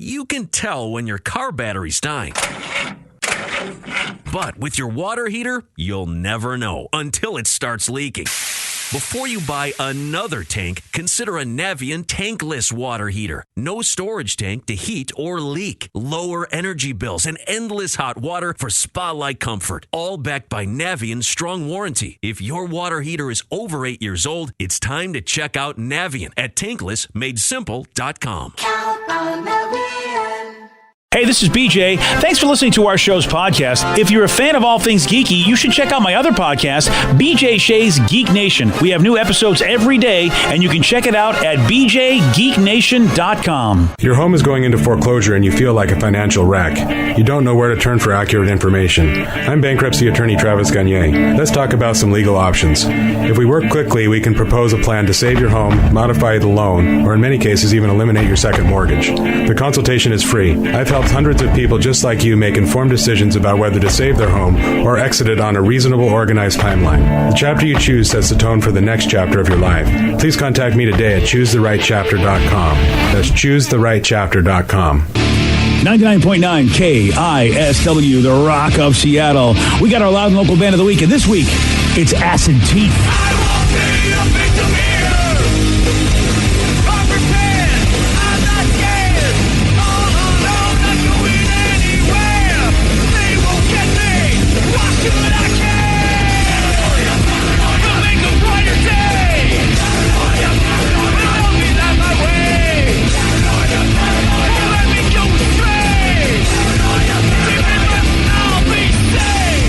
You can tell when your car battery's dying. But with your water heater, you'll never know until it starts leaking. Before you buy another tank, consider a Navien tankless water heater. No storage tank to heat or leak. Lower energy bills and endless hot water for spa-like comfort. All backed by Navien's strong warranty. If your water heater is over 8 years old, it's time to check out Navien at tanklessmadesimple.com. Count on Navien. Hey, this is BJ. Thanks for listening to our show's podcast. If you're a fan of all things geeky, you should check out my other podcast, BJ Shea's Geek Nation. We have new episodes every day, and you can check it out at bjgeeknation.com. Your home is going into foreclosure and you feel like a financial wreck. You don't know where to turn for accurate information. I'm bankruptcy attorney Travis Gagne. Let's talk about some legal options. If we work quickly, we can propose a plan to save your home, modify the loan, or in many cases even eliminate your second mortgage. The consultation is free. I've helped hundreds of people just like you make informed decisions about whether to save their home or exit it on a reasonable, organized timeline. The chapter you choose sets the tone for the next chapter of your life. Please contact me today at choosetherightchapter.com. That's choosetherightchapter.com. 99.9 KISW, the Rock of Seattle. We got our Loud and Local Band of the Week, and this week, it's Acid Teeth.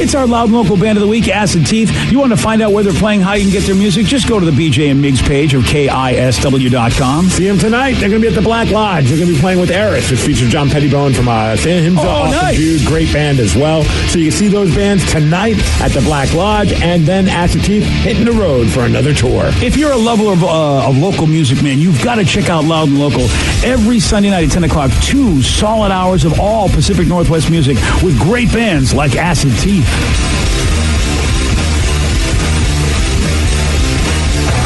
It's our Loud and Local Band of the Week, Acid Teeth. You want to find out where they're playing, how you can get their music, just go to the BJ and Migs page of KISW.com. See them tonight. They're going to be at the Black Lodge. They're going to be playing with Eris, which features John Pettibone from Him. Nice. Dude, great band as well. So you can see those bands tonight at the Black Lodge, and then Acid Teeth hitting the road for another tour. If you're a lover of local music, man, you've got to check out Loud and Local. Every Sunday night at 10 o'clock, 2 solid hours of all Pacific Northwest music with great bands like Acid Teeth.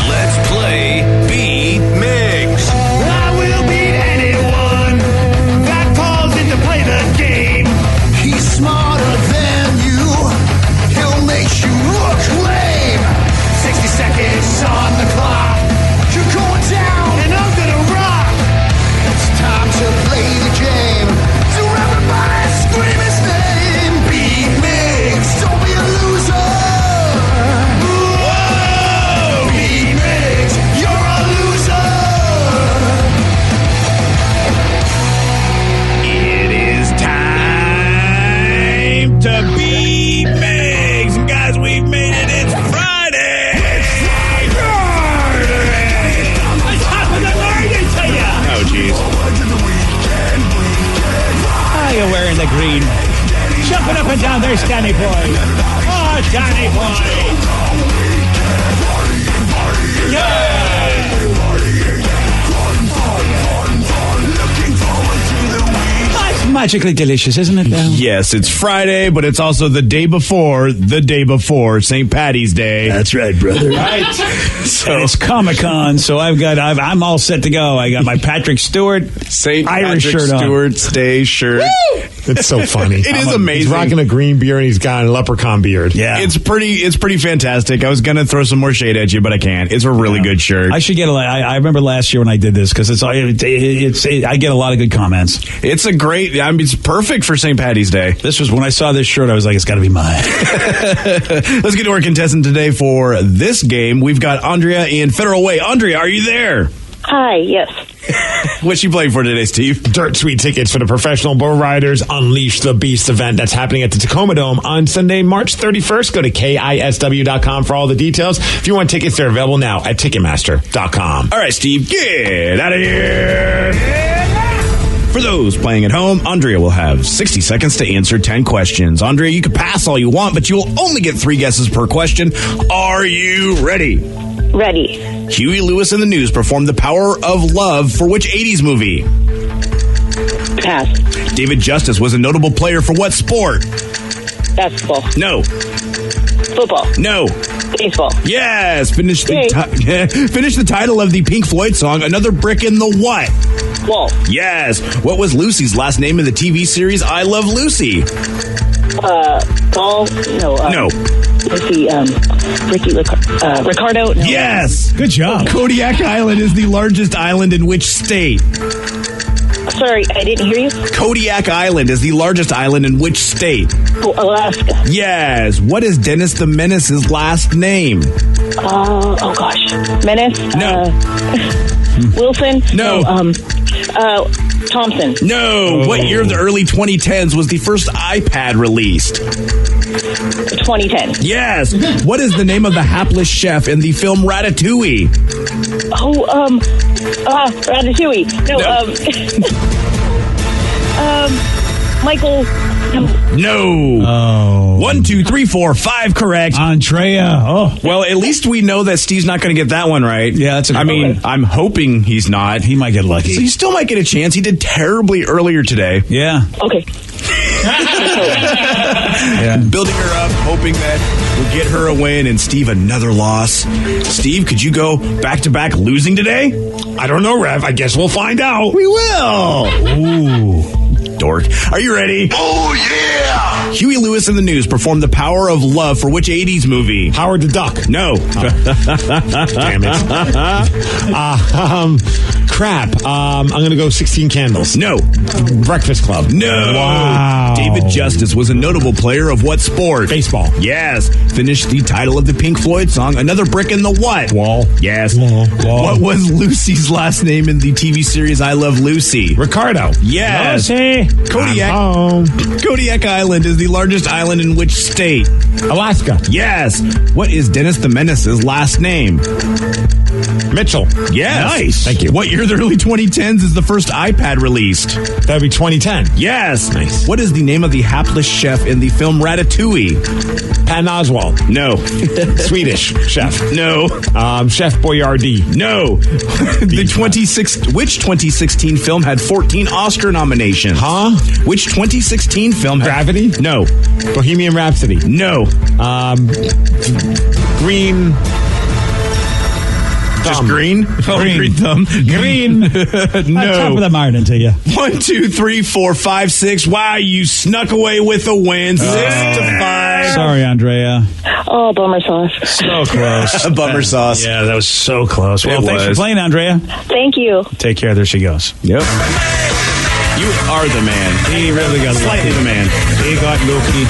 Let's play Beat Migs. I will beat anyone that calls in to play the game. He's smarter than you. He'll make you look lame. 60 seconds on the clock. You're going down and I'm gonna rock. It's time to play the game. So everybody scream his name. Beat Migs. Don't be a loser. Whoa! Beat Migs. You're a loser. It is time to beat Migs. And guys, we've made it. It's Friday. Oh, jeez. How you wearing the green? Jumping up and down. There's Danny Boy. Oh, Danny Boy. Yeah. That's magically delicious, isn't it, Dale? Yes, it's Friday, but it's also the day before St. Patty's Day. That's right, brother. Right. So it's Comic-Con, so I'm all set to go. I got my Patrick Stewart St. Irish Patrick shirt on. Stewart's Day shirt. It's so funny. It is amazing. He's rocking a green beard and he's got a leprechaun beard. Yeah. It's pretty fantastic. I was going to throw some more shade at you, but I can't. It's a really good shirt. I should get I remember last year when I did this because I get a lot of good comments. It's it's perfect for St. Patty's Day. This was when I saw this shirt, I was like, it's got to be mine. Let's get to our contestant today for this game. We've got Andrea in Federal Way. Andrea, are you there? Hi, yes. What's she playing for today, Steve? Dirt sweet tickets for the Professional Bull Riders Unleash the Beast event that's happening at the Tacoma Dome on Sunday, March 31st. Go to KISW.com for all the details. If you want tickets, they're available now at Ticketmaster.com. All right, Steve, get out of here. For those playing at home, Andrea will have 60 seconds to answer 10 questions. Andrea, you can pass all you want, but you will only get 3 guesses per question. Are you ready? Ready. Huey Lewis and the News performed The Power of Love for which 80s movie? Pass. David Justice was a notable player for what sport? Basketball. No. Football. No. Baseball. Yes. Finish the title of the Pink Floyd song, Another Brick in the What? Wall. Yes. What was Lucy's last name in the TV series I Love Lucy? Paul. No. Lucy. Ricky. Ricardo. No. Yes. Good job. Kodiak Island is the largest island in which state? Sorry, I didn't hear you. Kodiak Island is the largest island in which state? Oh, Alaska. Yes. What is Dennis the Menace's last name? Oh gosh. Menace. No. Wilson. No. Thompson. No. What year of the early 2010s was the first iPad released? 2010. Yes. What is the name of the hapless chef in the film Ratatouille? Ratatouille. No, Michael. No. Oh. 1, 2, 3, 4, 5 correct. Andrea. Oh. Well, at least we know that Steve's not going to get that one right. Yeah, that's a good I mean, one. I'm hoping he's not. He might get lucky. So you still might get a chance. He did terribly earlier today. Yeah. Okay. Yeah. Building her up, hoping that we'll get her a win, and Steve another loss. Steve, could you go back-to-back losing today? I don't know, Rev. I guess we'll find out. We will. Ooh. Dork. Are you ready? Oh, yeah! Huey Lewis and the News performed The Power of Love for which 80s movie? Howard the Duck. No. Damn it. Crap. I'm going to go 16 Candles. No. Breakfast Club. No. Wow. David Justice was a notable player of what sport? Baseball. Yes. Finish the title of the Pink Floyd song, Another Brick in the What? Wall. Yes. Wall. What was Lucy's last name in the TV series I Love Lucy? Ricardo. Yes. Lucy. Kodiak Island is the largest island in which state? Alaska. Yes. What is Dennis the Menace's last name? Mitchell. Yes. Nice. Thank you. What year of the early 2010s is the first iPad released? That'd be 2010. Yes. Nice. What is the name of the hapless chef in the film Ratatouille? Pan Oswald. No. Swedish chef. No. Chef Boyardee. No. Which 2016 film had 14 Oscar nominations? Huh? Which 2016 film had... Gravity? No. Bohemian Rhapsody. No. Green. Just Thumb. green? Oh, green thumb. Green. No. Top of the iron to you. 1, 2, 3, 4, 5, 6. Wow, you snuck away with a win. 6 to 5. Sorry, Andrea. Oh, bummer sauce. So close. Bummer sauce. Yeah, that was so close. Well, It thanks for was. playing, Andrea. Thank you. Take care. There she goes. Yep. You are the man. He really got Slightly lucky. the man. He got lucky.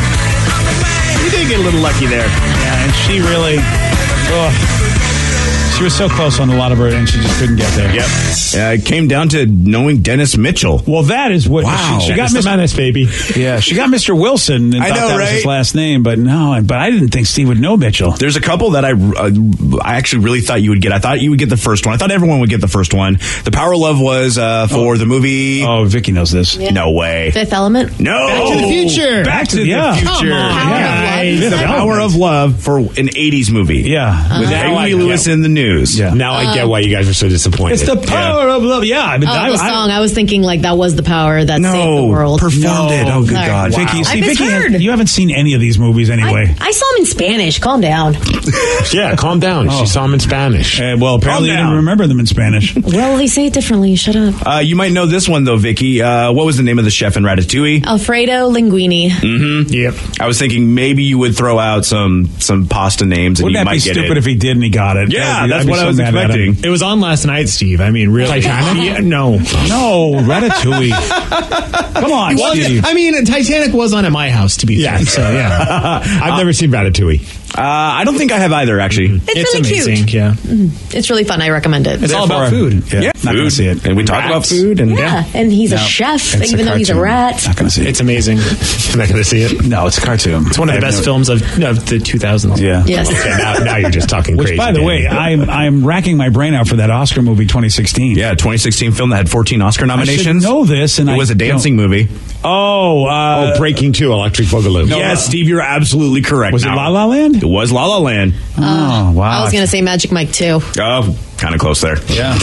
You did get a little lucky there. Yeah, and she really... she was so close on a lot of her, and she just couldn't get there. Yep. It came down to knowing Dennis Mitchell. Well, that is what... Wow. She got Dennis the Menace, baby. Yeah, she got Mr. Wilson and I thought know, that was his right? last name, but no, but I didn't think Steve would know Mitchell. There's a couple that I actually really thought you would get. I thought you would get the first one. I thought everyone would get the first one. The Power of Love was for the movie... Oh, Vicky knows this. Yeah. No way. Fifth Element. No. Back to the Future. Back to the Yeah. Future. Come on. Power of Love. The Power of Love for an 80s movie. Yeah. With Now I Huey Lewis get- in the News. Yeah. Now I get why you guys are so disappointed. It's the power of love. Yeah. I mean, The song. I was thinking like that was the power that saved the No. world. Performed it. Oh, good Sorry. God. Wow. Vicky, see, I Vicky, misheard. you haven't seen any of these movies anyway. I saw him in Spanish. Calm down. Yeah, calm down. She saw him in Spanish. Well, apparently you Calm didn't down. remember them in Spanish. Well, they say it differently. Shut up. You might know this one, though, Vicky. What was the name of the chef in Ratatouille? Alfredo Linguini. Yep. I was thinking maybe you would throw out some pasta names and Wouldn't you that be might get stupid it. if he did and he got it? Yeah, I'd that's be what I so was mad at him. expecting. It was on last night, Steve. I mean, really. Titanic? Yeah, no. No, Ratatouille. Come on, Well, Steve. I mean, Titanic was on at my house, to be fair. Yes. So, yeah. I've never seen Ratatouille. I don't think I have either, actually. It's really amazing, cute. yeah. It's really fun. I recommend it. It's all about food. Yeah, not going to see it. And we talk about Rats. food. And Yeah, and he's a chef, It's even though he's a cartoon. rat. Not going to see it. It's amazing. I'm not going to see it. No, it's a cartoon. It's one of the best films of the 2000s. Yeah. Yes. Okay, now you're just talking Which, crazy. by the way, I'm racking my brain out for that Oscar movie 2016. Yeah, 2016 film that had 14 Oscar I nominations. should know this, and It was a dancing movie. Oh, Breaking 2, Electric Boogaloo. Yes, Steve, you're absolutely correct. was it now. La La Land? It was La La Land. Oh, wow. I was going to say Magic Mike too. Oh, Kind of close there. Yeah.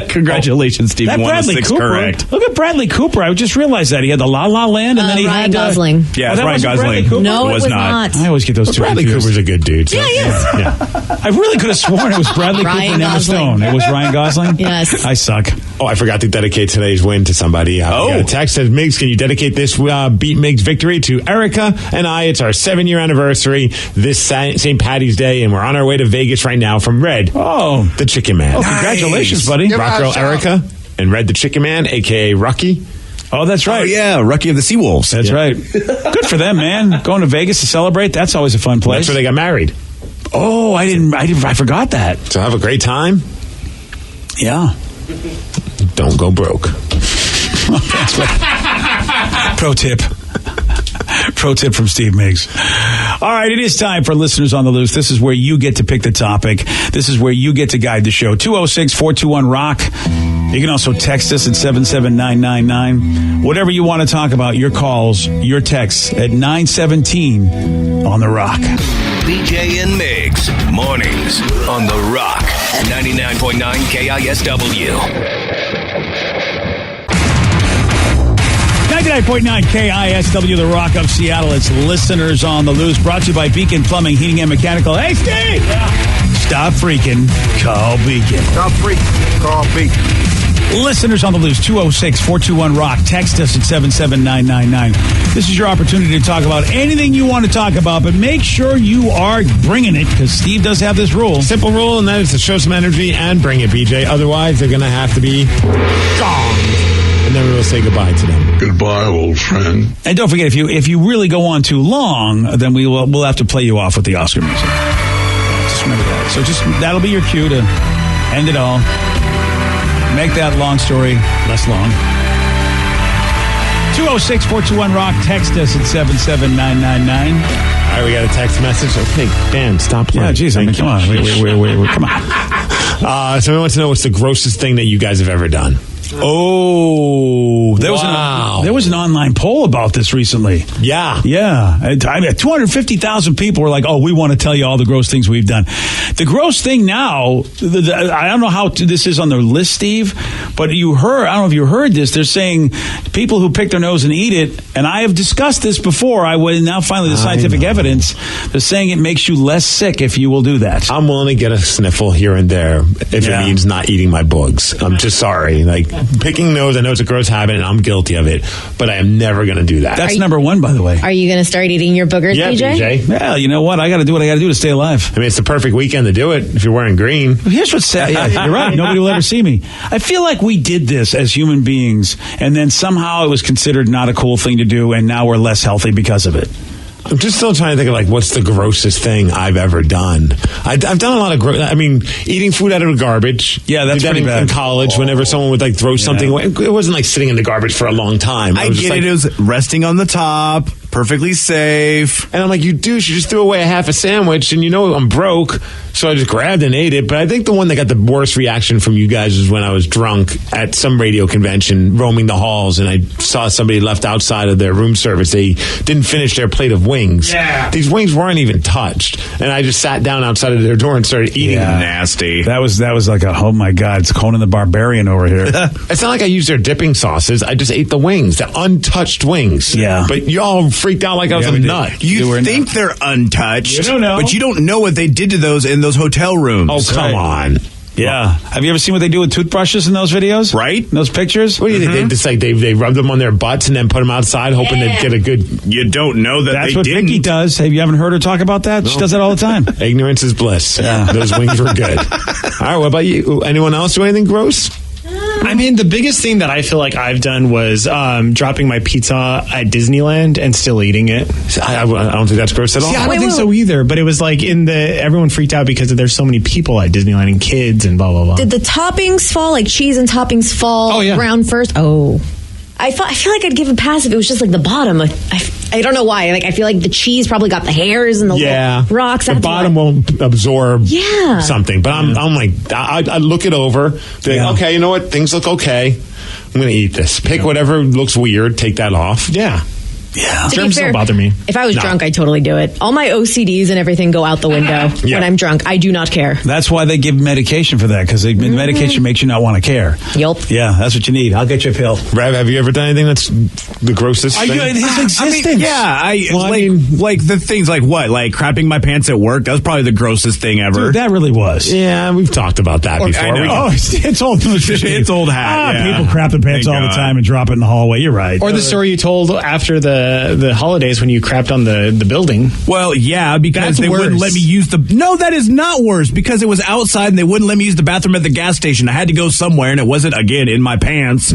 Congratulations, Steve. That You won Bradley 6 Cooper. correct. Look at Bradley Cooper. I just realized that he had the La La Land, and then he Ryan had Gosling. Yeah, Oh, it's that Ryan wasn't Bradley Gosling. Cooper? No, It it was was not. not. I always get those two Bradley confused. Cooper's a good dude. So. Yeah, he is. Yeah. I really could have sworn it was Bradley Ryan Cooper and Emma Gosling. Stone. It was Ryan Gosling? Yes. I suck. Oh, I forgot to dedicate today's win to somebody. We got a text says, Migs, can you dedicate this Beat Migs victory to Erica and I? It's our 7-year anniversary this St. Patty's Day, and we're on our way to Vegas right now from Red, the Chicken Man. Oh, congratulations, buddy. Rock Girl Erica and Red the Chicken Man, a.k.a. Rocky. Oh, that's right. Oh, yeah, Rocky of the Seawolves. That's right. Good for them, man. Going to Vegas to celebrate, that's always a fun place. That's where they got married. Oh, I forgot that. So have a great time. Yeah. Don't go broke. That's right. Pro tip. Pro tip from Steve Miggs. All right, it is time for Listeners on the Loose. This is where you get to pick the topic. This is where you get to guide the show. 206-421-ROCK. You can also text us at 77999. Whatever you want to talk about, your calls, your texts at 917 on The Rock. BJ and Migs, mornings on The Rock, 99.9 KISW. 99.9 KISW, The Rock of Seattle. It's Listeners on the Loose, brought to you by Beacon Plumbing, Heating, and Mechanical. Hey, Steve! Stop freaking. Call Beacon. Stop freaking. Call Beacon. Listeners on the Loose, 206-421-ROCK. Text us at 77999. This is your opportunity to talk about anything you want to talk about, but make sure you are bringing it, because Steve does have this rule. Simple rule, and that is to show some energy and bring it, BJ. Otherwise, they're going to have to be gone. And then we'll say goodbye to them. Goodbye, old friend. And don't forget, if you really go on too long, then we'll have to play you off with the Oscar music. Just remember that. So that'll be your cue to end it all. Make that long story less long. 206-421-ROCK. Text us at 77999. All right, we got a text message. Okay, Dan, stop playing. Yeah, geez, come on. Wait, come on. So we want to know what's the grossest thing that you guys have ever done. Oh, there was an online poll about this recently. Yeah. 250,000 people were like, "Oh, we want to tell you all the gross things we've done." The gross thing now, I don't know how this is on the list, Steve, but I don't know if you heard this. They're saying people who pick their nose and eat it, and I have discussed this before. Now finally the scientific evidence. They're saying it makes you less sick if you will do that. I'm willing to get a sniffle here and there if it means not eating my bugs. I'm just sorry. Like, picking nose, I know it's a gross habit, and I'm guilty of it, but I am never going to do that. That's number one, by the way. Are you going to start eating your boogers, BJ? Well, you know what? I got to do what I got to do to stay alive. I mean, it's the perfect weekend to do it if you're wearing green. Here's what's sad. Yeah, you're right. Nobody will ever see me. I feel like we did this as human beings, and then somehow it was considered not a cool thing to do, and now we're less healthy because of it. I'm just still trying to think of, like, what's the grossest thing I've ever done. I've done a lot of eating food out of the garbage. Yeah, that's pretty bad. In college, whenever someone would, like, throw something away. It wasn't like sitting in the garbage for a long time. I get it. It was resting on the top, perfectly safe. And I'm like, you douche, you just threw away a half a sandwich, and you know I'm broke, so I just grabbed and ate it. But I think the one that got the worst reaction from you guys was when I was drunk at some radio convention, roaming the halls, and I saw somebody left outside of their room service. They didn't finish their plate of wings. Yeah. These wings weren't even touched, and I just sat down outside of their door and started eating them. Nasty. That was like oh my God, it's Conan the Barbarian over here. It's not like I used their dipping sauces. I just ate the wings, the untouched wings. Yeah. But y'all freaked out like I was a nut. You think they're untouched, You don't know. but you don't know what they did to those in those hotel rooms. Oh, come on. Yeah. Have you ever seen what they do with toothbrushes in those videos? Right? In those pictures? What do you think? They just they rub them on their butts and then put them outside, hoping they'd get a good. You don't know that That's they what didn't. Vicky does. Have you haven't heard her talk about that? She does that all the time. Ignorance is bliss. Yeah. Those wings were good. All right, what about you? Anyone else do anything gross? I mean, the biggest thing that I feel like I've done was dropping my pizza at Disneyland and still eating it. I don't think that's gross at all. See, I don't think so either, but it was like everyone freaked out because there's so many people at Disneyland and kids and blah, blah, blah. Did the toppings fall, like cheese and toppings fall round first? Oh. I feel like I'd give a pass if it was just like the bottom. I don't know why. Like, I feel like the cheese probably got the hairs and the little rocks. The bottom won't absorb something. But I'm like, I look it over. Think, okay, you know what? Things look okay. I'm going to eat this. Pick whatever looks weird. Take that off. Yeah. Yeah. Germs don't bother me. If I was drunk, I'd totally do it. All my OCDs and everything go out the window when I'm drunk. I do not care. That's why they give medication for that, because medication makes you not want to care. Yup. Yeah, that's what you need. I'll get you a pill. Rev, have you ever done anything that's the grossest thing? His existence. Like the things like what? Like crapping my pants at work? That was probably the grossest thing ever. Dude, that really was. Yeah, we've talked about that before. I know. It's old. It's old hat. People crap their pants all the time and drop it in the hallway. You're right. Or the story you told after the holidays when you crapped on the building. Well, yeah, because That's they wouldn't worse. let me use the... No, that is not worse, because it was outside and they wouldn't let me use the bathroom at the gas station. I had to go somewhere, and it wasn't, again, in my pants.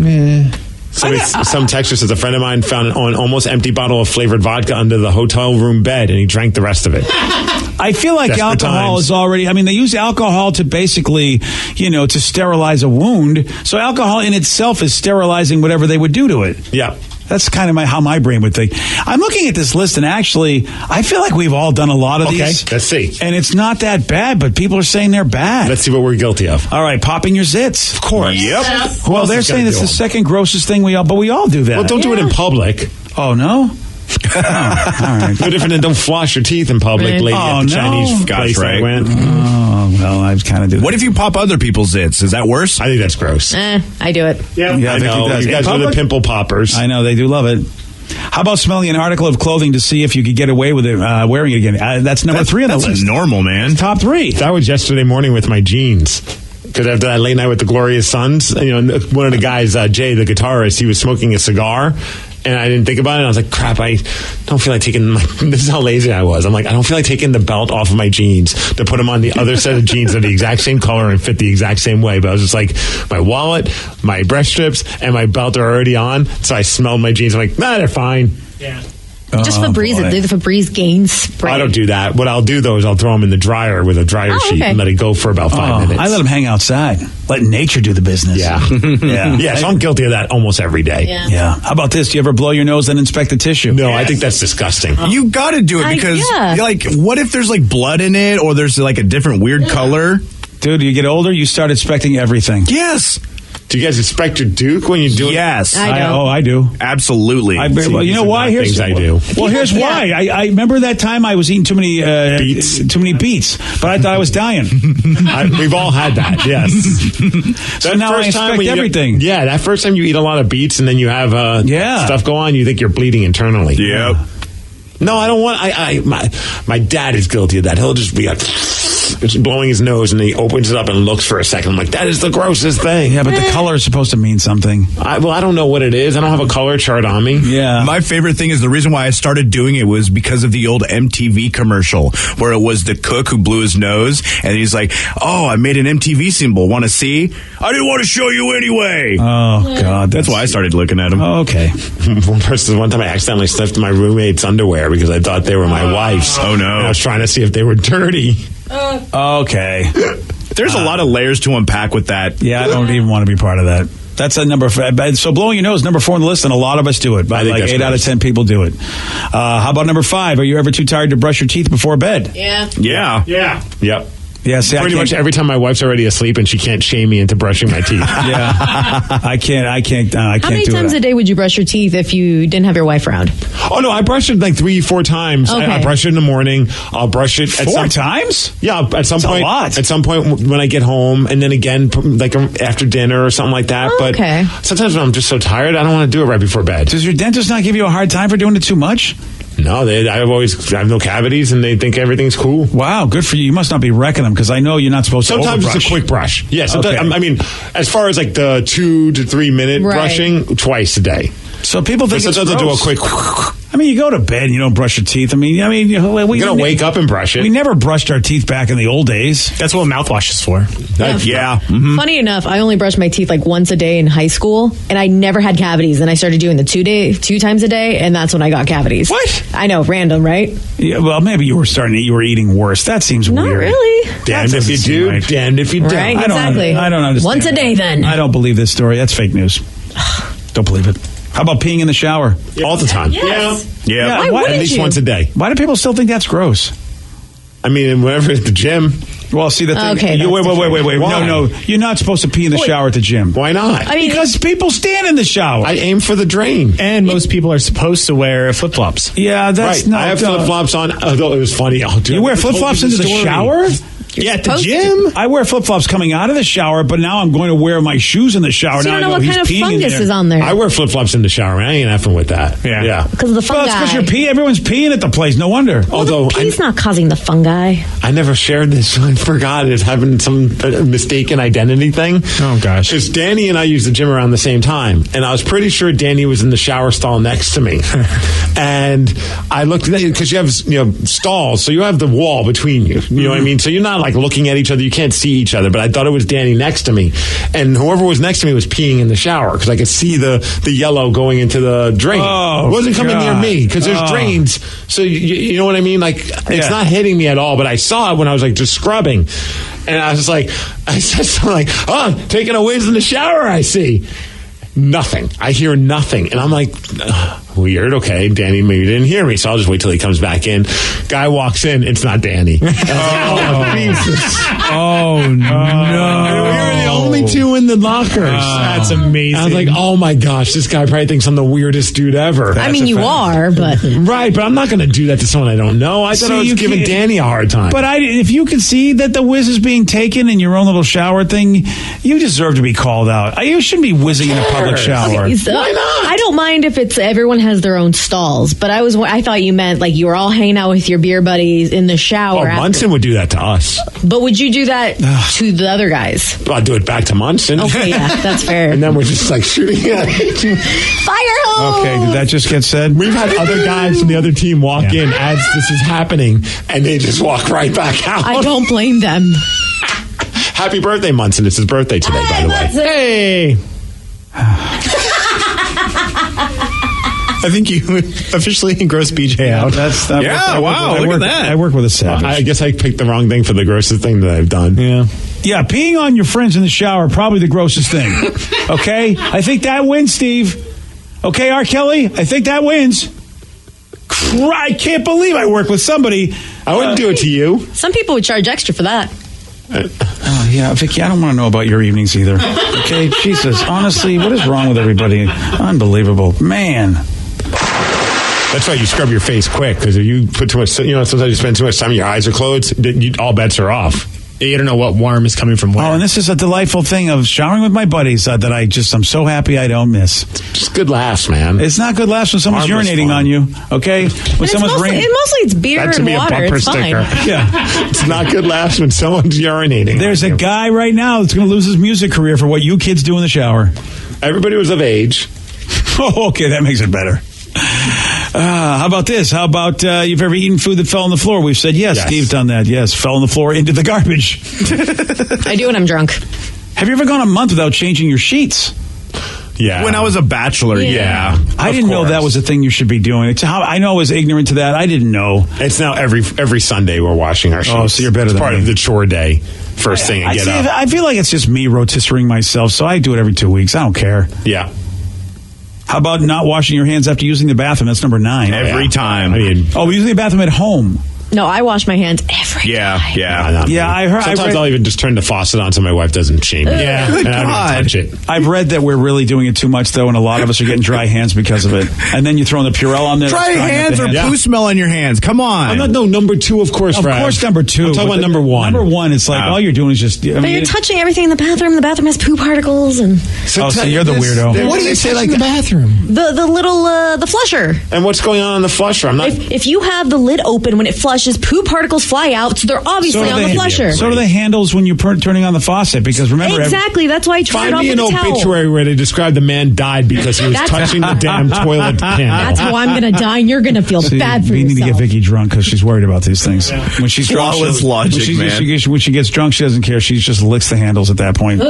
Some texture says a friend of mine found an almost empty bottle of flavored vodka under the hotel room bed, and he drank the rest of it. I feel like Desperate alcohol times. is already... I mean, they use alcohol to basically, to sterilize a wound. So alcohol in itself is sterilizing whatever they would do to it. Yeah. That's kind of how my brain would think. I'm looking at this list, and actually, I feel like we've all done a lot of these. Okay, let's see. And it's not that bad, but people are saying they're bad. Let's see what we're guilty of. All right, popping your zits. Of course. Yep. Well, they're saying it's the second grossest thing we all do that. Well, don't do it in public. Oh, no? All right. No different than don't floss your teeth in public, lady at the Chinese place I went. Oh, well, I kind of do that. What if you pop other people's zits? Is that worse? I think that's gross. I do it. Yeah, I think know. he does. You In guys are the public? pimple poppers. I know, they do love it. How about smelling an article of clothing to see if you could get away with it wearing it again? That's number 3 on the That's list. normal, man. Top 3. That was yesterday morning with my jeans. Because after that late night with the Glorious Sons, one of the guys, Jay, the guitarist, he was smoking a cigar. And I didn't think about it. I was like, crap, I don't feel like taking this is how lazy I was. I'm like, I don't feel like taking the belt off of my jeans to put them on the other set of jeans that are the exact same color and fit the exact same way. But I was just like, my wallet, my breast strips, and my belt are already on. So I smelled my jeans. I'm like, nah, they're fine. Yeah. Just Febreze it. Do the Febreze Gain spray. I don't do that. What I'll do, though, is I'll throw them in the dryer with a dryer sheet and let it go for about 5 minutes. I let them hang outside. Let nature do the business. Yeah. Yeah, so I'm guilty of that almost every day. Yeah. How about this? Do you ever blow your nose and inspect the tissue? No, I think that's disgusting. You got to do it because, what if there's like blood in it or there's like a different weird color? Dude, you get older, you start inspecting everything. Yes. Do you guys inspect your Duke when you do it? Yes. I do. Absolutely. Well, you know why? Here's things I do. Well, here's why. I remember that time I was eating too many beets, but I thought I was dying. We've all had that. Yes. So now I inspect everything. That first time you eat a lot of beets and then you have stuff go on, you think you're bleeding internally. Yep. No, I don't want. My dad is guilty of that. He'll just be like blowing his nose and he opens it up and looks for a second. I'm like, that is the grossest thing. Yeah, but the color is supposed to mean something. I don't know what it is. I don't have a color chart on me. Yeah. My favorite thing is the reason why I started doing it was because of the old MTV commercial where it was the cook who blew his nose and he's like, oh, I made an MTV symbol. Want to see? I didn't want to show you anyway. Oh, God. That's why I started looking at him. Oh, okay. One time I accidentally sniffed my roommate's underwear because I thought they were my wife's. Oh, no. And I was trying to see if they were dirty. Okay. There's a lot of layers to unpack with that. Yeah, I don't even want to be part of that. That's a number. So blowing your nose, number 4 on the list, and a lot of us do it. I think like that's 8 out of 10 people do it. How about number 5? Are you ever too tired to brush your teeth before bed? Yeah. Yeah. Yep. Yeah, see, pretty much every time my wife's already asleep and she can't shame me into brushing my teeth. Yeah, I can't. How many times a day would you brush your teeth if you didn't have your wife around? Oh no, I brush it like 3-4 times. Okay. I brush it in the morning. I'll brush it at 4 times. Yeah, at some That's point. a lot. At some point when I get home, and then again like after dinner or something like that. But okay. Sometimes when I'm just so tired, I don't want to do it right before bed. Does your dentist not give you a hard time for doing it too much? No, I have no cavities, and they think everything's cool. Wow, good for you. You must not be wrecking them because I know you're not supposed to. Sometimes it's a quick brush. Yeah, sometimes, I mean, as far as like the 2 to 3 minute brushing, twice a day. So people think sometimes it's I'll do a gross. quick. I mean, you go to bed and you don't brush your teeth. We You're gonna wake up and brush it. We never brushed our teeth back in the old days. That's what mouthwash is for. Yeah. Mm-hmm. Funny enough, I only brushed my teeth like once a day in high school, and I never had cavities. And I started doing the 2 times a day, and that's when I got cavities. What? I know, random, right? Yeah, well, maybe you were eating worse. That seems Not weird. really. Damned if you do, right. damned if you don't. Right? I don't understand. Once a day, then. I don't believe this story. That's fake news. Don't believe it. How about peeing in the shower? All the time. Yes. Yeah. Why At wouldn't least you? once a day. Why do people still think that's gross? I mean, whenever at the gym. Well, see, the thing... Okay, wait. Why? No. You're not supposed to pee in the shower at the gym. Why not? I mean, Because people stand in the shower. I aim for the drain. And most people are supposed to wear flip-flops. Yeah, that's Right. not... I have flip-flops on. Although it was funny. Oh, dude, You wear I told flip-flops you into the story. shower? Yeah, at the supposed gym? I wear flip-flops coming out of the shower, but now I'm going to wear my shoes in the shower. So you now don't know I know what he's kind of peeing in fungus there. is on there. I wear flip-flops in the shower. I ain't effing with that. Yeah. Because of the Well, fungi. it's because you're peeing. Everyone's peeing at the place. No wonder. Although Pee's not causing the fungi. I never shared this. I forgot it having some mistaken identity thing. Oh, gosh. Because Danny and I used the gym around the same time, and I was pretty sure Danny was in the shower stall next to me. And I looked at it because you have stalls, so you have the wall between you. You know what I mean? So you're not like looking at each other. You can't see each other. But I thought it was Danny next to me, and whoever was next to me was peeing in the shower because I could see the yellow going into the drain. Oh, it wasn't coming near God. me because there's drains. So you know what I mean? Like it's not hitting me at all. But I saw it when I was like just scrubbing, and I was like, I said something like, "Oh, taking a whiz in the shower." I see. Nothing. I hear nothing. And I'm like, weird. Okay, Danny maybe didn't hear me, so I'll just wait till he comes back in. Guy walks in. It's not Danny. Jesus. Oh, no. We were the only two in the lockers. That's amazing. I was like, oh my gosh, this guy probably thinks I'm the weirdest dude ever. I mean, you are, but... Right, but I'm not going to do that to someone I don't know. I thought See, I was you giving can't- Danny a hard time. But if you can see that the whiz is being taken in your own little shower thing, you deserve to be called out. You shouldn't be whizzing in a public shower. So, Why not? I don't mind if it's everyone has their own stalls, but I thought you meant like you were all hanging out with your beer buddies in the shower. Oh, Munson would do that to us. But would you do that to the other guys? Well, I'd do it back to Munson. Okay, yeah, that's fair. And then we're just like shooting at each other. Fire hose! Okay, did that just get said? We've had other guys from the other team walk in as this is happening, and they just walk right back out. I don't blame them. Happy birthday, Munson. It's his birthday today, by the way. Hey! I think you officially engrossed BJ out. I work with a savage. I guess I picked the wrong thing for the grossest thing that I've done. Yeah, peeing on your friends in the shower, probably the grossest thing. Okay? I think that wins, Steve. Okay, R. Kelly? I think that wins. I can't believe I work with somebody. I wouldn't do it to you. Some people would charge extra for that. Oh, yeah, Vicky, I don't want to know about your evenings either. Okay, Jesus, honestly, what is wrong with everybody? Unbelievable. Man. That's why you scrub your face quick, because if you put too much, sometimes you spend too much time, your eyes are closed, all bets are off. You don't know what worm is coming from where. Oh, and this is a delightful thing of showering with my buddies that I'm so happy I don't miss. Just good laughs, man. It's not good laughs when someone's Harmless urinating fun. on you, okay? When someone's Mostly it's beer That should and be a water. bumper It's fine. sticker. Yeah. It's not good laughs when someone's urinating. There's a guy right now that's going to lose his music career for what you kids do in the shower. Everybody was of age. Oh, okay, that makes it better. How about this? How about you've ever eaten food that fell on the floor? We've said yes. Steve's done that. Yes, fell on the floor into the garbage. I do when I'm drunk. Have you ever gone a month without changing your sheets? Yeah. When I was a bachelor, yeah. I didn't know that was a thing you should be doing. It's how I know I was ignorant to that. I didn't know. It's now every Sunday we're washing our sheets. Oh, so you're better it's than part me. of the chore day. First thing I get up. I feel like it's just me rotisserie myself, so I do it every 2 weeks. I don't care. Yeah. How about not washing your hands after using the bathroom? That's number 9. Every time. I mean, using the bathroom at home. No, I wash my hands every time. Yeah, I heard. Sometimes I'll even just turn the faucet on so my wife doesn't shame me. Yeah, and I don't even touch it. I've read that we're really doing it too much, though, and a lot of us are getting dry hands because of it. And then you throw in the Purell on there. Dry hands or poo smell on your hands. Come on. Number 2, of course, Of Brad. course, number 2. I'm talking about number 1. Number 1, it's like all you're doing is just. But you're touching everything in the bathroom. The bathroom has poo particles, and So you're the weirdo. What do you say, like the bathroom? the little the flusher. And what's going on in the flusher? I'm not. If you have the lid open when it flushes, poo particles fly out, so they're obviously on the flusher. So do the handles when you're turning on the faucet, because remember. Exactly. That's why I turned it Find off me with an a towel. obituary where they describe the man died because he was touching the damn toilet panel. That's how I'm going to die, and you're going to feel bad for we need to get yourself. Vicky drunk because she's worried about these things. When she's drunk, Flawless logic, when she gets drunk, she doesn't care. She just licks the handles at that point.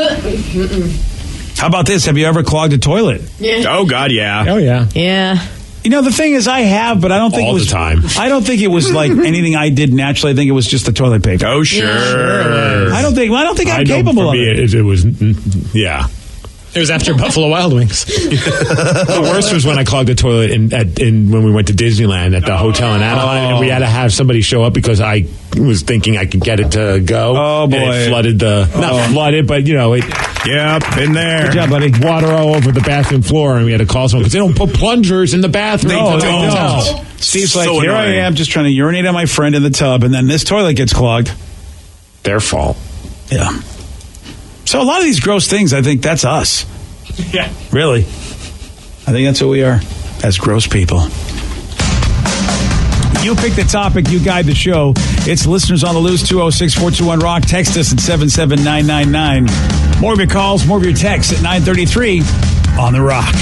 How about this? Have you ever clogged a toilet? Yeah. Oh, God, yeah. Oh, yeah. Yeah. You know, the thing is, I have, but I don't think All it was the time. I don't think it was like anything I did naturally. I think it was just the toilet paper. Oh, sure. I don't think I'm capable of it. It was, yeah. It was after Buffalo Wild Wings. The worst was when I clogged the toilet when we went to Disneyland at the hotel in Anaheim, and we had to have somebody show up because I was thinking I could get it to go. Oh, boy. And it flooded not flooded, but Yep, been there. Good job, buddy. Water all over the bathroom floor, and we had to call someone because they don't put plungers in the bathroom. No, They they don't. don't. Steve's like, So here annoying. I am just trying to urinate on my friend in the tub, and then this toilet gets clogged. Their fault. Yeah. So a lot of these gross things, I think that's us. Yeah. Really. I think that's who we are as gross people. You pick the topic, you guide the show. It's Listeners on the Loose, 206-421-ROCK. Text us at 77999. More of your calls, more of your texts at 933 on The Rock.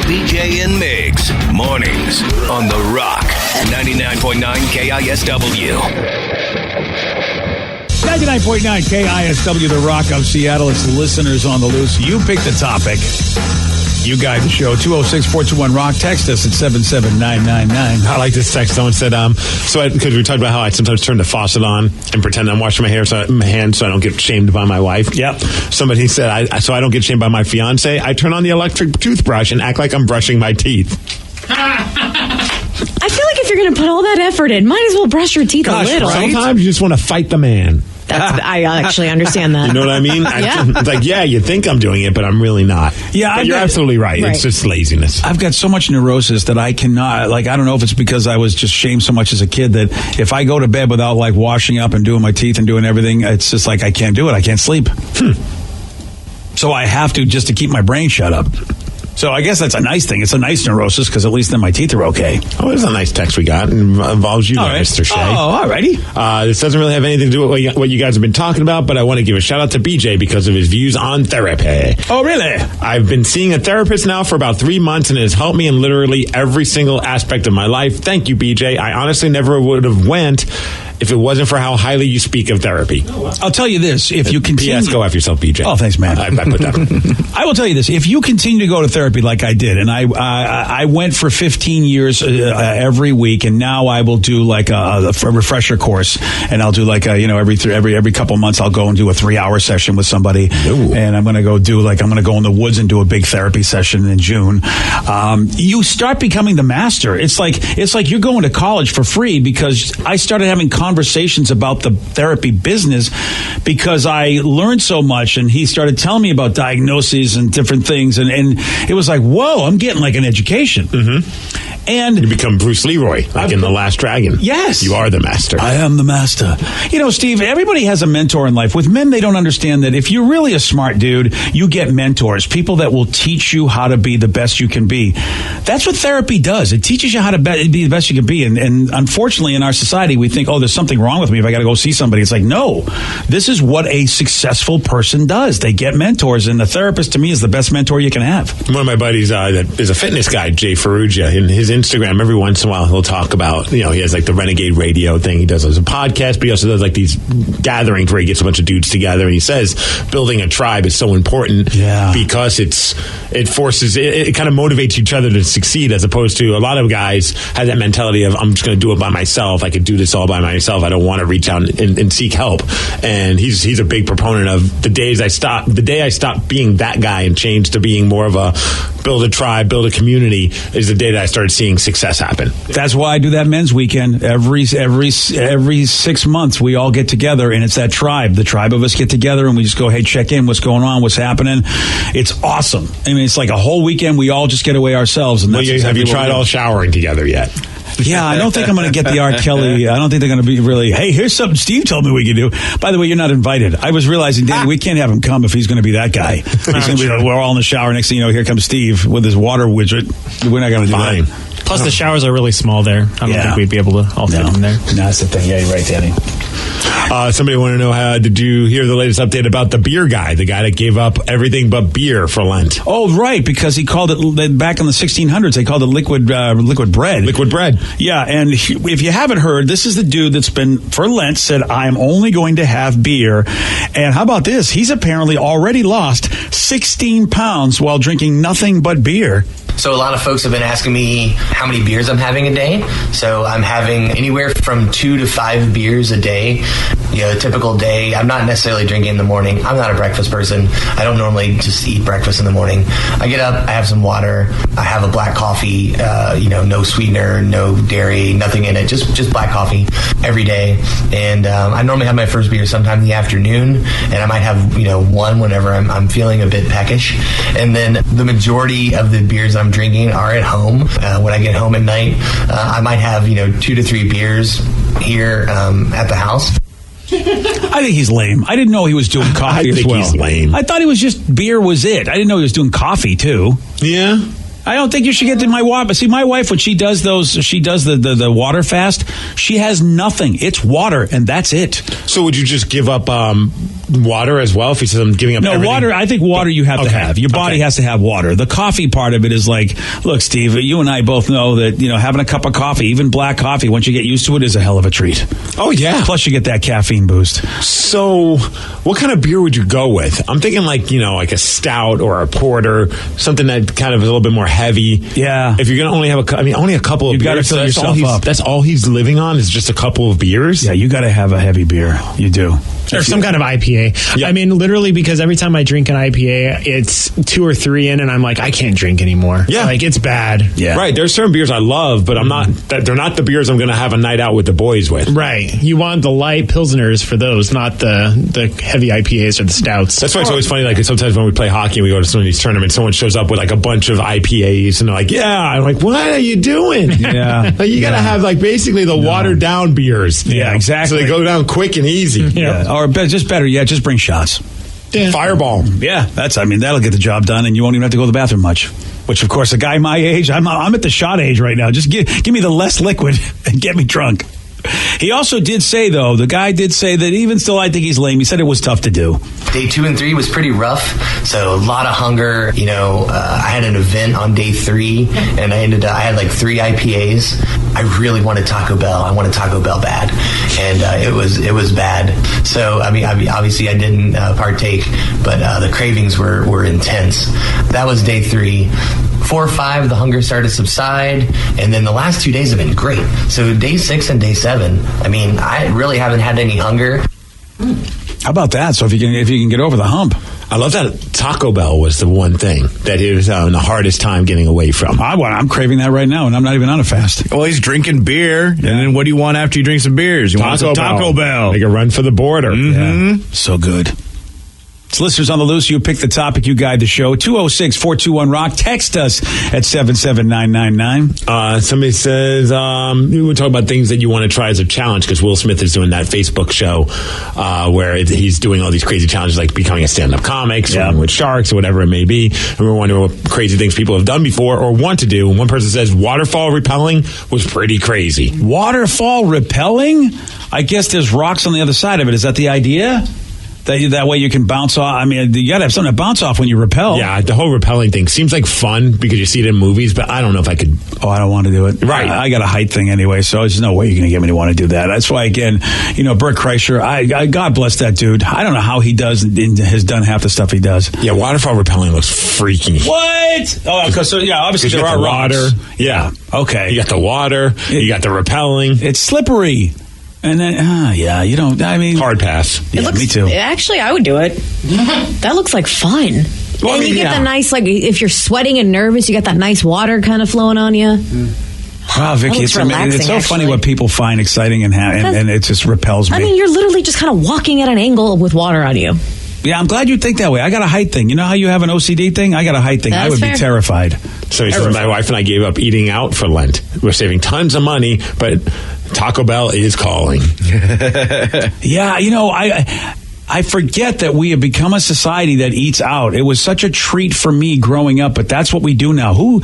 BJ and Migs, mornings on The Rock, 99.9 KISW. 99.9 KISW, The Rock of Seattle. It's Listeners on the Loose. You pick the topic. You guide the show. 206-421-ROCK. Text us at 77999. I like this text. Someone said, because we talked about how I sometimes turn the faucet on and pretend I'm washing my hands so I don't get shamed by my wife. Yep. Somebody said, so I don't get shamed by my fiance, I turn on the electric toothbrush and act like I'm brushing my teeth. I feel like if you're going to put all that effort in, might as well brush your teeth a little. Sometimes you just want to fight the man. I actually understand that. You know what I mean? Yeah. It's like, yeah, you think I'm doing it, but I'm really not. Yeah, but you're absolutely right. It's just laziness. I've got so much neurosis that I cannot, I don't know if it's because I was just shamed so much as a kid that if I go to bed without washing up and doing my teeth and doing everything, it's just like I can't do it. I can't sleep. So I have to just to keep my brain shut up. So I guess that's a nice thing. It's a nice neurosis because at least then my teeth are okay. Oh, it's a nice text we got. It involves you, Mr. Shea. Oh, all righty. This doesn't really have anything to do with what you guys have been talking about, but I want to give a shout out to BJ because of his views on therapy. Oh, really? I've been seeing a therapist now for about 3 months, and it has helped me in literally every single aspect of my life. Thank you, BJ. I honestly never would have went if it wasn't for how highly you speak of therapy. I'll tell you this. If you continue... P.S. Go after yourself, BJ. Oh, thanks, man. I put that. I will tell you this. If you continue to go to therapy like I did, and I went for 15 years every week, and now I will do a refresher course, and I'll do every couple months I'll go and do a 3-hour session with somebody. Ooh. And I'm going to go I'm going to go in the woods and do a big therapy session in June. You start becoming the master. It's like you're going to college for free because I started having conversations about the therapy business because I learned so much, and he started telling me about diagnoses and different things, and it was like, whoa, I'm getting like an education. Mm-hmm. And you become Bruce Leroy, in The Last Dragon. Yes. You are the master. I am the master. Steve, everybody has a mentor in life. With men, they don't understand that if you're really a smart dude, you get mentors, people that will teach you how to be the best you can be. That's what therapy does. It teaches you how to be the best you can be. And unfortunately, in our society, we think, there's something wrong with me if I got to go see somebody. It's like, no, this is what a successful person does. They get mentors, and the therapist, to me, is the best mentor you can have. One of my buddies that is a fitness guy, Jay Ferrugia, in his Instagram, every once in a while, he'll talk about, he has the Renegade Radio thing. He does as a podcast, but he also does these gatherings where he gets a bunch of dudes together, and he says building a tribe is so important because it forces, it kind of motivates each other to succeed, as opposed to a lot of guys have that mentality of, I'm just going to do it by myself. I could do this all by myself. I don't want to reach out and seek help. And he's a big proponent of the day I stopped being that guy and changed to being more of a build a tribe, build a community is the day that I started seeing success happen. That's why I do that men's weekend. Every 6 months, we all get together, and it's that tribe. The tribe of us get together, and we just go, hey, check in. What's going on? What's happening? It's awesome. I mean, it's like a whole weekend. We all just get away ourselves. And that's have you tried all showering together yet? Yeah, I don't think I'm going to get the R. Kelly. I don't think they're going to be really, hey, here's something Steve told me we could do. By the way, you're not invited. I was realizing, Danny, we can't have him come if he's going to be that guy. He's going to be we're all in the shower. Next thing you know, here comes Steve with his water widget. We're not going to do that. Plus, the showers are really small there. I don't think we'd be able to all fit in there. No, that's the thing. Yeah, you're right, Danny. Somebody want to know did you hear the latest update about the beer guy, the guy that gave up everything but beer for Lent? Oh, right, because he called it, back in the 1600s, they called it liquid bread. Liquid bread. Yeah, and if you haven't heard, this is the dude that's been, for Lent, said, I'm only going to have beer. And how about this? He's apparently already lost 16 pounds while drinking nothing but beer. So a lot of folks have been asking me, how many beers I'm having a day. So I'm having anywhere from 2 to 5 beers a day. A typical day, I'm not necessarily drinking in the morning. I'm not a breakfast person. I don't normally just eat breakfast in the morning. I get up, I have some water, I have a black coffee, no sweetener, no dairy, nothing in it, just black coffee every day. And I normally have my first beer sometime in the afternoon, and I might have, one whenever I'm feeling a bit peckish. And then the majority of the beers I'm drinking are at home. When I get home at night, I might have, 2 to 3 beers here at the house. I think he's lame. I didn't know he was doing coffee as well. He's lame. I thought he was just beer was it. I didn't know he was doing coffee too. Yeah. I don't think you should get to my water. See, my wife, when she does the water fast, she has nothing. It's water, and that's it. So would you just give up water as well? If you said I'm giving up everything? Water, I think water you have to have. Your body has to have water. The coffee part of it is like, look, Steve, you and I both know that, having a cup of coffee, even black coffee, once you get used to it, is a hell of a treat. Oh, yeah. Plus you get that caffeine boost. So what kind of beer would you go with? I'm thinking like a stout or a porter, something that kind of is a little bit more heavy. Yeah. If you're going to only have only a couple of beers. You've got to fill yourself up. That's all he's living on is just a couple of beers? Yeah, you got to have a heavy beer. You do. Or some kind of IPA. Yeah. I mean, literally, because every time I drink an IPA, it's 2 or 3 in, and I'm like, I can't drink anymore. Yeah. Like, it's bad. Yeah. Right. There's certain beers I love, but they're not the beers I'm going to have a night out with the boys with. Right. You want the light Pilsners for those, not the heavy IPAs or the stouts. That's why it's always funny, like, sometimes when we play hockey and we go to some of these tournaments, someone shows up with, like, a bunch of IPAs, and they're like, yeah. I'm like, what are you doing? Yeah. Like, you got to have, like, basically the watered-down beers. Yeah, exactly. So they go down quick and easy. Yeah. Or just better yet, just bring shots. Yeah. Fireball. Yeah, that'll get the job done, and you won't even have to go to the bathroom much. Which, of course, a guy my age, I'm at the shot age right now. Just give me the less liquid and get me drunk. He also did say, though, the guy did say that even still, I think he's lame. He said it was tough to do. Day 2 and 3 was pretty rough, so a lot of hunger. I had an event on day 3, and I had like 3 IPAs. I really wanted Taco Bell. I wanted Taco Bell bad, and it was bad. So I mean, obviously I didn't partake, but the cravings were intense. That was day 3. 4 or 5, the hunger started to subside, and then the last 2 days have been great. So day 6 and day 7, I mean, I really haven't had any hunger. How about that? So if you can get over the hump. I love that Taco Bell was the one thing that he was having the hardest time getting away from. I'm craving that right now, and I'm not even on a fast. Well, he's drinking beer, and then what do you want after you drink some beers? You want some Taco Bell. Make a run for the border. Mm-hmm. Yeah. So good. It's listeners on the loose. You pick the topic, you guide the show. 206-421-ROCK. Text us at 77999. Somebody says, we were talking about things that you want to try as a challenge, because Will Smith is doing that Facebook show where he's doing all these crazy challenges, like becoming a stand-up comic, swimming with sharks, or whatever it may be. And we're wondering what crazy things people have done before or want to do. And one person says waterfall rappelling was pretty crazy. Waterfall rappelling? I guess there's rocks on the other side of it. Is that the idea? That way you can bounce off. I mean, you got to have something to bounce off when you rappel. Yeah, the whole rappelling thing seems like fun because you see it in movies, but I don't know if I could. Oh, I don't want to do it. Right. I got a height thing anyway, so there's no way you're going to get me to want to do that. That's why, again, Bert Kreischer, I God bless that dude. I don't know how he has done half the stuff he does. Yeah, waterfall rappelling looks freaky. What? Oh, because obviously there are water. rocks. Yeah. Okay. You got the water. You got the rappelling. It's slippery. And then, hard pass. Yeah, me too. Actually, I would do it. That looks like fun. Well, and you get the nice, like, if you're sweating and nervous, you got that nice water kind of flowing on you. Wow, Vicky, it's so funny what people find exciting and it just repels me. I mean, you're literally just kind of walking at an angle with water on you. Yeah, I'm glad you think that way. I got a height thing. You know how you have an OCD thing? I got a height thing. I would be terrified. So my wife and I gave up eating out for Lent. We're saving tons of money, but Taco Bell is calling. Yeah, I forget that we have become a society that eats out. It was such a treat for me growing up, but that's what we do now. Who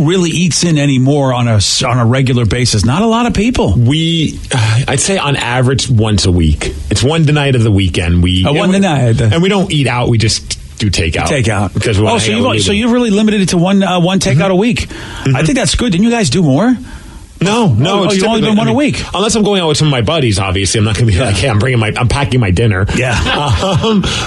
really eats in anymore on a regular basis? Not a lot of people. I'd say on average once a week. It's one night of the weekend. One night, and we don't eat out. We just do takeout. Because so you've really limited it to one takeout a week. Mm-hmm. I think that's good. Didn't you guys do more? No. It's you've only been one a week. Unless I'm going out with some of my buddies, obviously. I'm not going to be like, hey, I'm packing my dinner. Yeah.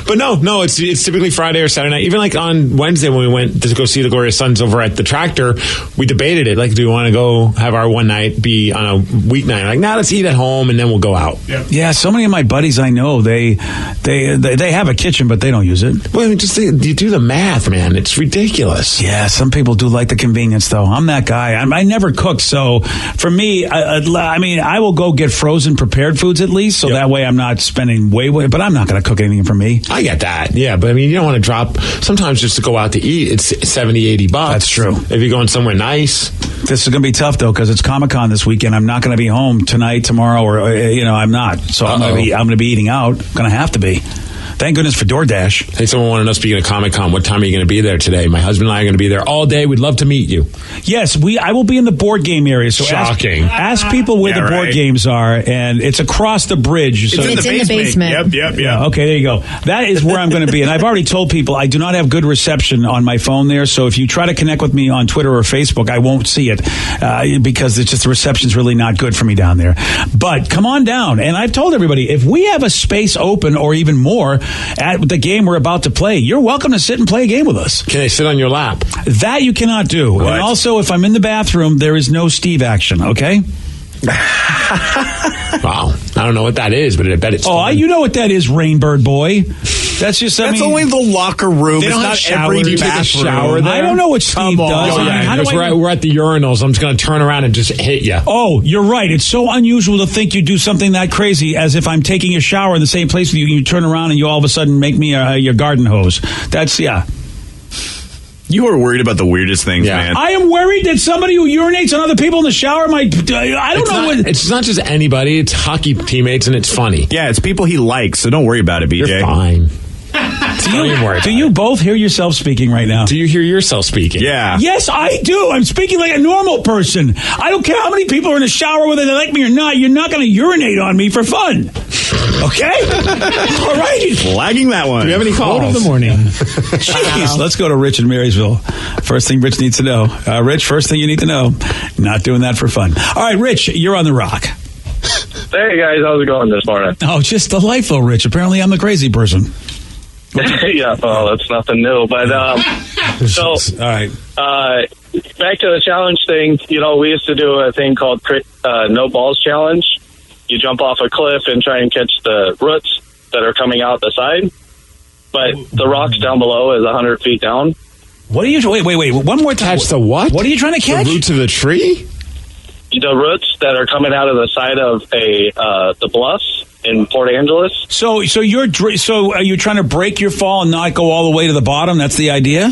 But no, it's typically Friday or Saturday night. Even like on Wednesday when we went to go see the Glorious Sons over at the Tractor, we debated it. Like, do we want to go have our one night be on a weeknight? Like, let's eat at home and then we'll go out. Yeah, so many of my buddies I know, they have a kitchen, but they don't use it. Well, you do the math, man. It's ridiculous. Yeah, some people do like the convenience, though. I'm that guy. I never cook, so for me, I will go get frozen prepared foods at least, so that way I'm not spending way, but I'm not going to cook anything for me. I get that. Yeah, but I mean, you don't want to drop, sometimes just to go out to eat, it's $70, $80. That's true. If you're going somewhere nice. This is going to be tough, though, because it's Comic-Con this weekend. I'm not going to be home tonight, tomorrow, or, I'm not. So I'm going to be eating out. Going to have to be. Thank goodness for DoorDash. Hey, someone wanted to know, speaking of Comic-Con, what time are you going to be there today? My husband and I are going to be there all day. We'd love to meet you. Yes, I will be in the board game area. So shocking. Ask people where the board games are, and it's across the bridge. It's in the basement. Yep. Okay, there you go. That is where I'm going to be. And I've already told people I do not have good reception on my phone there. So if you try to connect with me on Twitter or Facebook, I won't see it because it's just the reception's really not good for me down there. But come on down. And I've told everybody, if we have a space open or even more at the game we're about to play, you're welcome to sit and play a game with us. Can they sit on your lap? That you cannot do. What? And also, if I'm in the bathroom, there is no Steve action, okay? Wow. I don't know what that is, but I bet it's fun. You know what that is, Rainbird Boy. That's just, only the locker room. They don't it's have not showers. every Do you take a bathroom. shower there? I don't know what Steve does. We're at the urinals. I'm just going to turn around and just hit you. Oh, you're right. It's so unusual to think you do something that crazy as if I'm taking a shower in the same place with you and you turn around and you all of a sudden make me your garden hose. That's, You are worried about the weirdest things, man. I am worried that somebody who urinates on other people in the shower might... It's not just anybody. It's hockey teammates, and it's funny. Yeah, it's people he likes, so don't worry about it, BJ. You're fine. Do you both hear yourself speaking right now? Do you hear yourself speaking? Yeah. Yes, I do. I'm speaking like a normal person. I don't care how many people are in the shower, whether they like me or not. You're not going to urinate on me for fun. Okay? All right. Flagging that one. Do we have any calls? Quote of the morning. Jeez. Let's go to Rich in Marysville. First thing Rich needs to know. Rich, first thing you need to know. Not doing that for fun. All right, Rich, you're on the rock. Hey, guys. How's it going this morning? Oh, just delightful, Rich. Apparently I'm the crazy person. Yeah, well, that's nothing new. But, so, all right. Back to the challenge thing, we used to do a thing called No Balls Challenge. You jump off a cliff and try and catch the roots that are coming out the side. But the rocks down below is 100 feet down. What are you... Wait. One more time. Catch the what? What are you trying to catch? The roots of the tree? The roots that are coming out of the side of the bluffs in Port Angeles. So are you trying to break your fall and not go all the way to the bottom? That's the idea?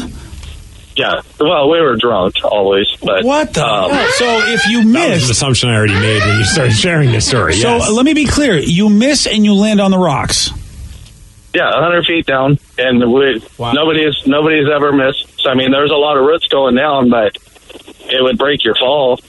Yeah. Well, we were drunk always, but what the? So if you miss, that was an assumption I already made when you started sharing this story. So let me be clear: you miss and you land on the rocks. Yeah, 100 feet down, and nobody's ever missed. So I mean, there's a lot of roots going down, but it would break your fall.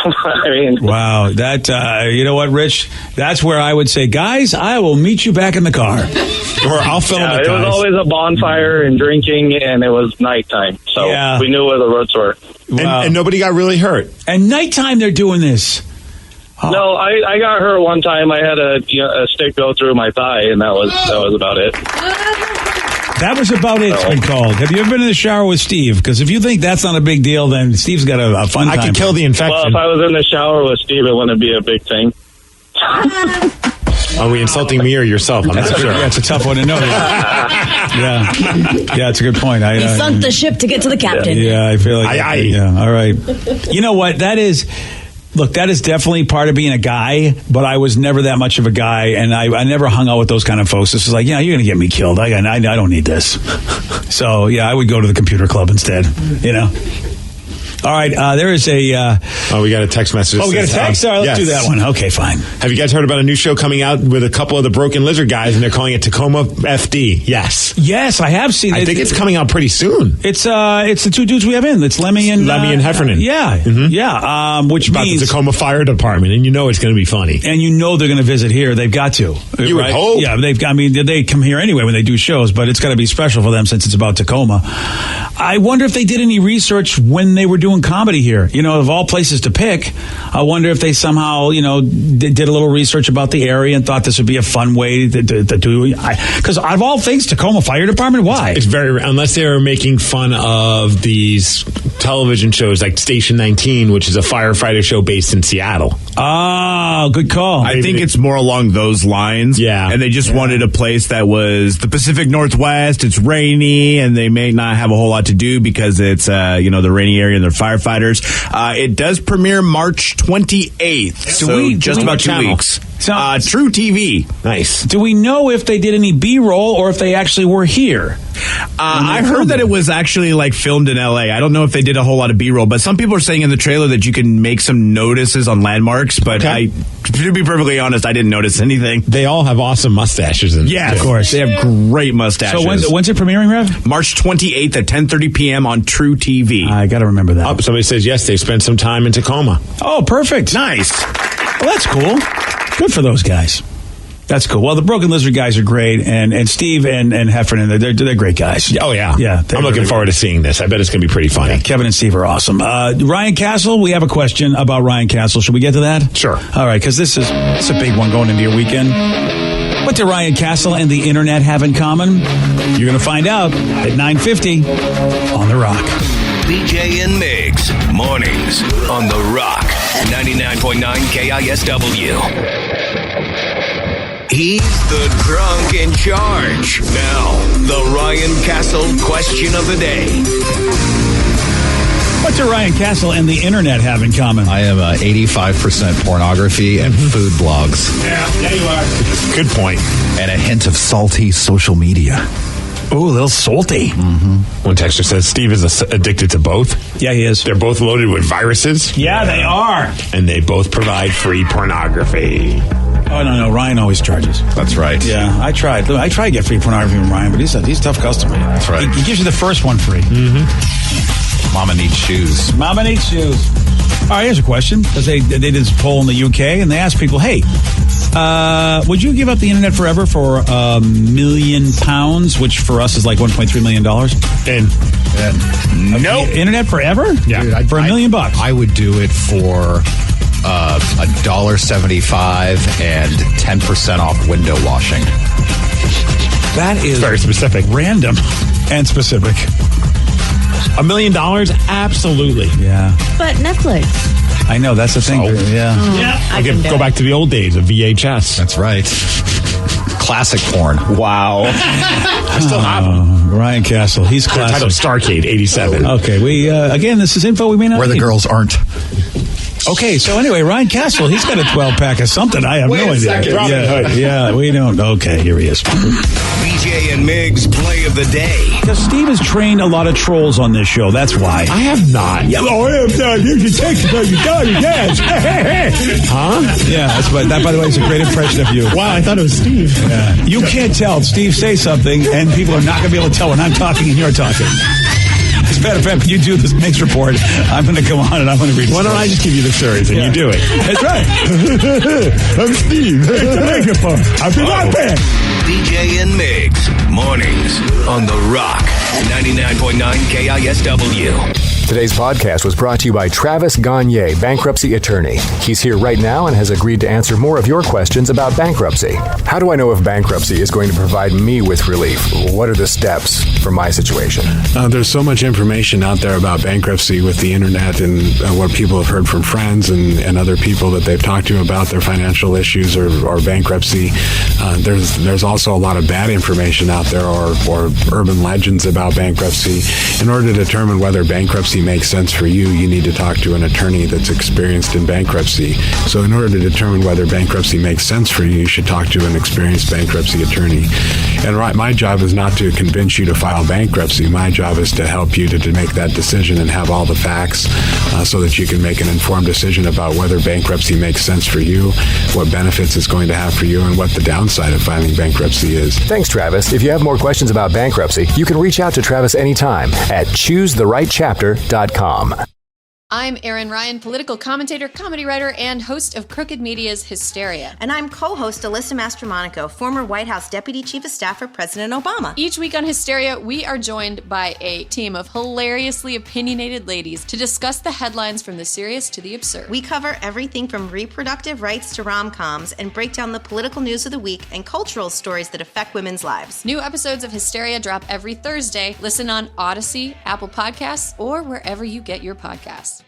I mean, wow, that you know what, Rich? That's where I would say, guys, I will meet you back in the car, or I'll film it. It was always a bonfire and drinking, and it was nighttime, so we knew where the roots were. Wow. And nobody got really hurt. And nighttime, they're doing this. Oh. No, I got hurt one time. I had a stick go through my thigh, and that was about it. That was about it, it's been called. Have you ever been in the shower with Steve? Because if you think that's not a big deal, then Steve's got a fun time. I could kill the infection. Well, if I was in the shower with Steve, it wouldn't be a big thing. Are we insulting me or yourself? I'm not sure. Yeah, it's a tough one to know. Yeah, it's a good point. He sunk the ship to get to the captain. Yeah, I feel like... Yeah, all right. You know what? That is... Look, that is definitely part of being a guy, but I was never that much of a guy, and I never hung out with those kind of folks. This is like, you're going to get me killed. I don't need this. So, I would go to the computer club instead, All right, there is a... we got a text message. Oh, we got a text? All right, let's do that one. Okay, fine. Have you guys heard about a new show coming out with a couple of the Broken Lizard guys, and they're calling it Tacoma FD? Yes. Yes, I have seen it. I think it's coming out pretty soon. It's the two dudes we have in. It's Lemmy and Heffernan. Which about means... the Tacoma Fire Department, and it's going to be funny. And they're going to visit here. They've got to. You would hope. Yeah, they come here anyway when they do shows, but it's got to be special for them since it's about Tacoma. I wonder if they did any research when they were doing comedy here. Of all places places to pick. I wonder if they somehow, did a little research about the area and thought this would be a fun way to do. Because out of all things, Tacoma Fire Department, why? It's very, unless they were making fun of these television shows like Station 19, which is a firefighter show based in Seattle. Oh, good call. I think it's more along those lines. Yeah. And they just wanted a place that was the Pacific Northwest. It's rainy, and they may not have a whole lot to do because it's, the rainy area and they're firefighters. It does premiere March 28th. Just about 2 weeks. True TV. Nice. Do we know if they did any B-roll or if they actually were here? I heard that it was actually filmed in LA. I don't know if they did a whole lot of B-roll, but some people are saying in the trailer that you can make some notices on landmarks, but to be perfectly honest, I didn't notice anything. They all have awesome mustaches. Yeah, of course. They have great mustaches. So when's it premiering, Rev? March 28th at 10:30 p.m. on True TV. I got to remember that. Oh, somebody says, yes, they spent some time in Tacoma. Oh, perfect. Nice. Well, that's cool. Good for those guys. That's cool. Well, the Broken Lizard guys are great, and Steve and Heffernan, they're great guys. Oh, yeah. Yeah. I'm looking forward to seeing this. I bet it's going to be pretty funny. Yeah, Kevin and Steve are awesome. Ryan Castle, we have a question about Ryan Castle. Should we get to that? Sure. All right, because it's a big one going into your weekend. What do Ryan Castle and the internet have in common? You're going to find out at 9:50 on The Rock. BJ and Migs, mornings on The Rock, 99.9 KISW. He's the drunk in charge. Now, the Ryan Castle question of the day. What do Ryan Castle and the internet have in common? I am 85% pornography and food blogs. Yeah, you are. Good point. And a hint of salty social media. Ooh, a little salty. Mm-hmm. One texter says Steve is addicted to both. Yeah, he is. They're both loaded with viruses. Yeah, they are. And they both provide free pornography. Oh, no, Ryan always charges. That's right. Yeah, I tried to get free pornography from Ryan, but he's a tough customer. That's right. He gives you the first one free. Mm-hmm. Mama needs shoes. Mama needs shoes. All right, here's a question. Because they did this poll in the UK, and they asked people, hey, would you give up the internet forever for £1 million, which for us is like $1.3 million? And nope. Internet forever? Yeah. Dude, for $1 million? I would do it for $1.75 and 10% off window washing. That is very specific. Random and specific. $1 million? Absolutely. Yeah. But Netflix. I know, that's the thing. Yeah. I can go back to the old days of VHS. That's right. Classic porn. Wow. I still have them. Ryan Castle. He's classic. Titled Starcade 87. Okay, we again, this is info we may not Where the need. girls aren't. Okay, so anyway, Ryan Castle, he's got a 12-pack of something. I have no idea. Yeah, we don't. Okay, here he is. BJ and Migs play of the day. Because Steve has trained a lot of trolls on this show. That's why. I have not. Yeah, I have not. You can take it, you got it, yes. Huh? Yeah, that, by the way, is a great impression of you. Wow, I thought it was Steve. Yeah. You can't tell Steve say something, and people are not going to be able to tell when I'm talking and you're talking. As a matter of fact, when you do this mix report, I'm going to come on and I'm going to read. Why don't I just give you the stories and you do it? That's right. I'm Steve. It's the microphone. I'll be right back. BJ and Migs, mornings on The Rock, 99.9 KISW. Today's podcast was brought to you by Travis Gagne, bankruptcy attorney. He's here right now and has agreed to answer more of your questions about bankruptcy. How do I know if bankruptcy is going to provide me with relief? What are the steps for my situation? There's so much information out there about bankruptcy with the internet and what people have heard from friends and other people that they've talked to about their financial issues or bankruptcy. There's also a lot of bad information out there or urban legends about bankruptcy. In order to determine whether bankruptcy makes sense for you, you need to talk to an attorney that's experienced in bankruptcy. So in order to determine whether bankruptcy makes sense for you, you should talk to an experienced bankruptcy attorney. And my job is not to convince you to file bankruptcy. My job is to help you to make that decision and have all the facts so that you can make an informed decision about whether bankruptcy makes sense for you, what benefits it's going to have for you, and what the downside of filing bankruptcy is. Thanks, Travis. If you have more questions about bankruptcy, you can reach out to Travis anytime at choosetherightchapter.com. I'm Erin Ryan, political commentator, comedy writer, and host of Crooked Media's Hysteria. And I'm co-host Alyssa Mastromonaco, former White House Deputy Chief of Staff for President Obama. Each week on Hysteria, we are joined by a team of hilariously opinionated ladies to discuss the headlines from the serious to the absurd. We cover everything from reproductive rights to rom-coms and break down the political news of the week and cultural stories that affect women's lives. New episodes of Hysteria drop every Thursday. Listen on Odyssey, Apple Podcasts, or wherever you get your podcasts.